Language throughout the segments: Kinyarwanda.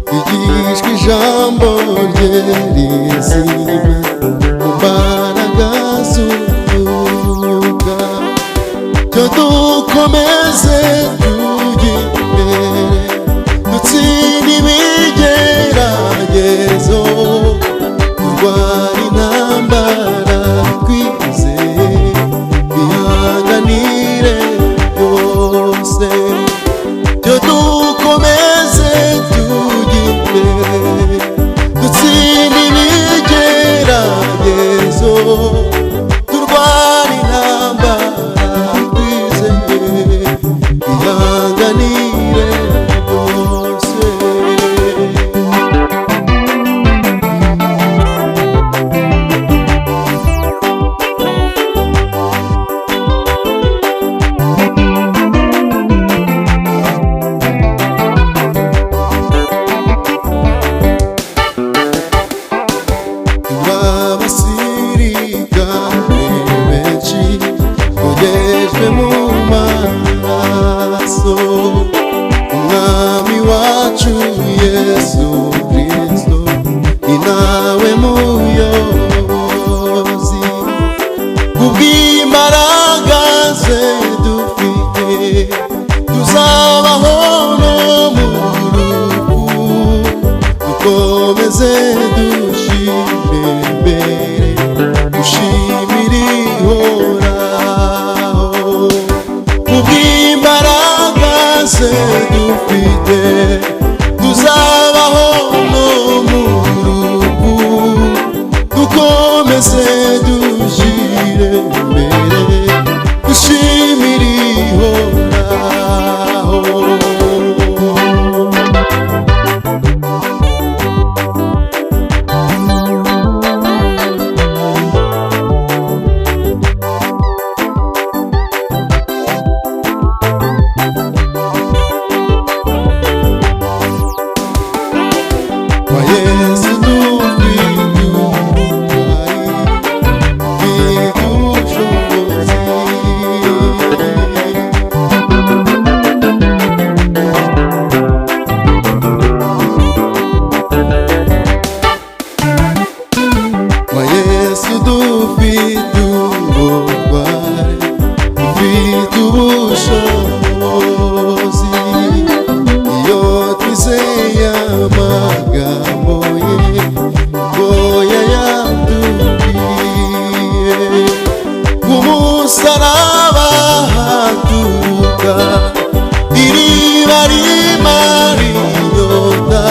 twigishwa ijambo rye rizima mu mbaraga z'umwuka. Cyo dukomeze tujye imbere, dutsinde ibigeragezo, turwane intambara twizeye, bihanganire byose. Cyo dukomeze tujye imbere, dutsinde ibigeragezo, turwane intambara twizeye, bihanganire byose. Abasirikare benshi bogejwe mu maraso, umwami wacu Yesu Kristo ni nawe muyobozi. Kubw'imbaraga ze dufite, tuzabaho no mu rupfu, dukomeze dushime imbere, dushimire ihoraho. Kubw'imbaraga ze dufite, tuzabaho no mu rupfu, dukomeze dushire imbere, dushimire ihoraho. Kwa Yesu dufite ubushobozi, kwa Yesu dufite ubutware, dufite ubushobozi. Iyo twizeye amagambo ye, ngo yayatubwiye, ku musaraba haturuka iriba rimara inyota,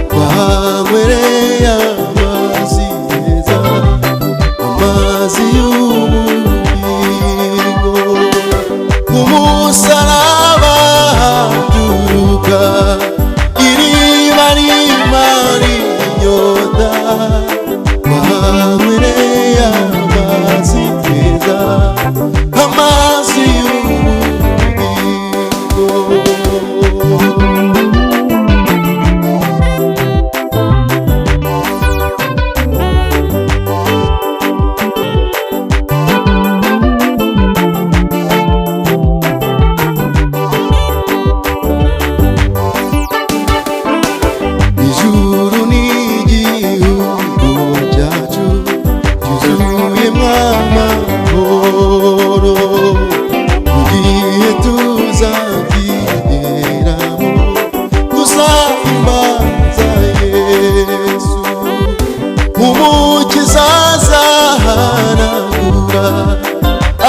twahanywereye amazi meza, amazi y'ubugingo. Ku musaraba haturuka iriba rimara inyota, twahanywereye amazi meza, amazi y'ubugingo. Ijuru n'igihugu cyacu cyuzuyemo amahoro, mu gihe tuzakigeramo tuzahimbaza Yesu. Umukiza azahanagura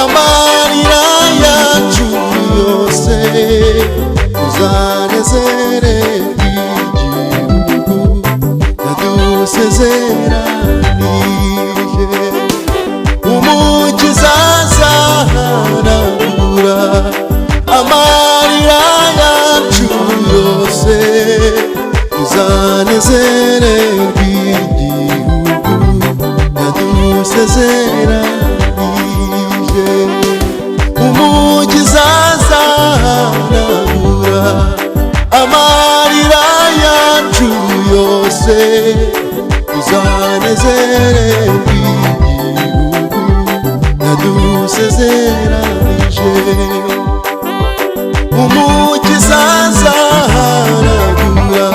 amarira yacu yose, tuzanezererwa igihugu yadusezeranije. Umukiza azahanagura amarira yacu yose, tuzanezererwa igihugu yadusezeranije. Umukiza azahanagura amarira yacu yose, tuzanezererwa igihugu yadusezeranije. Umukiza azahanagura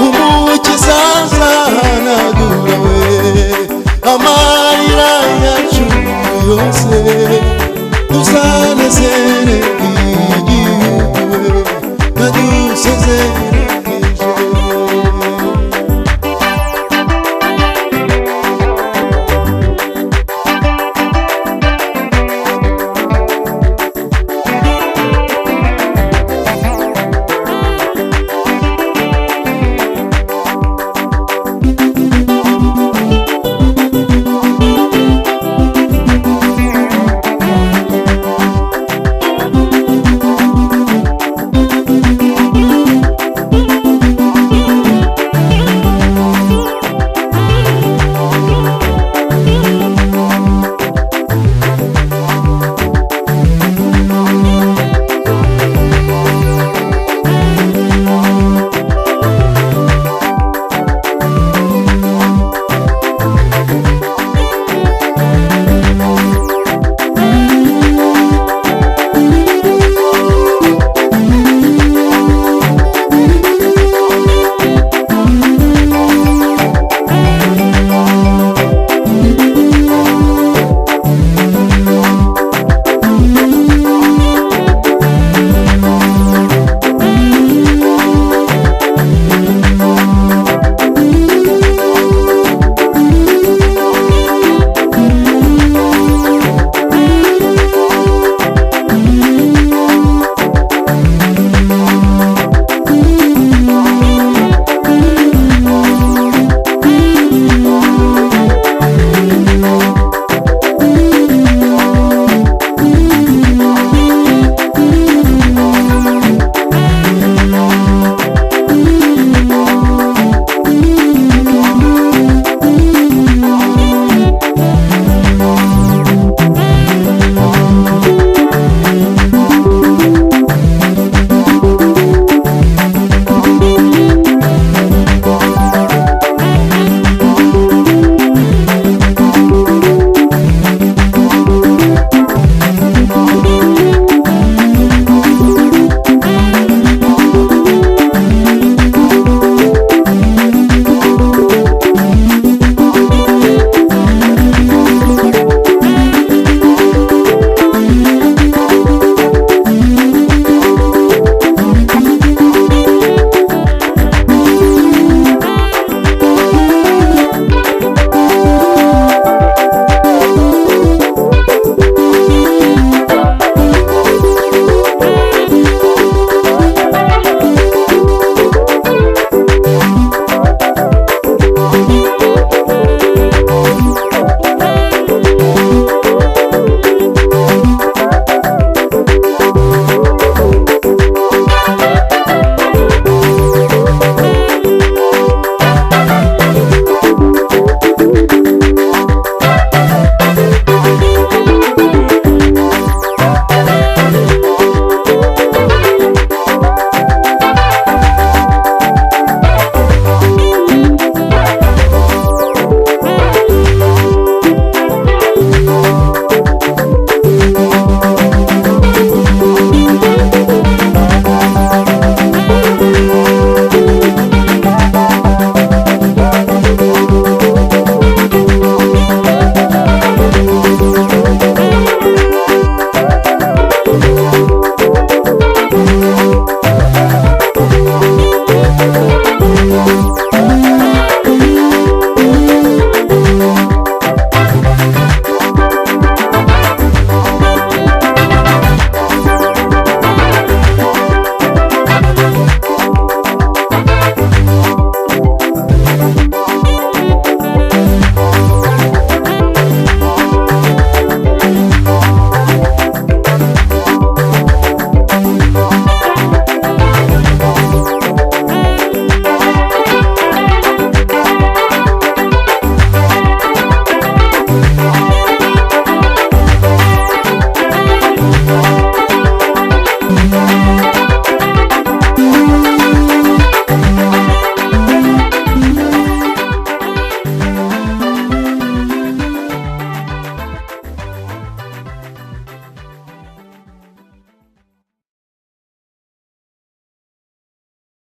umukiza azahanagura we amarira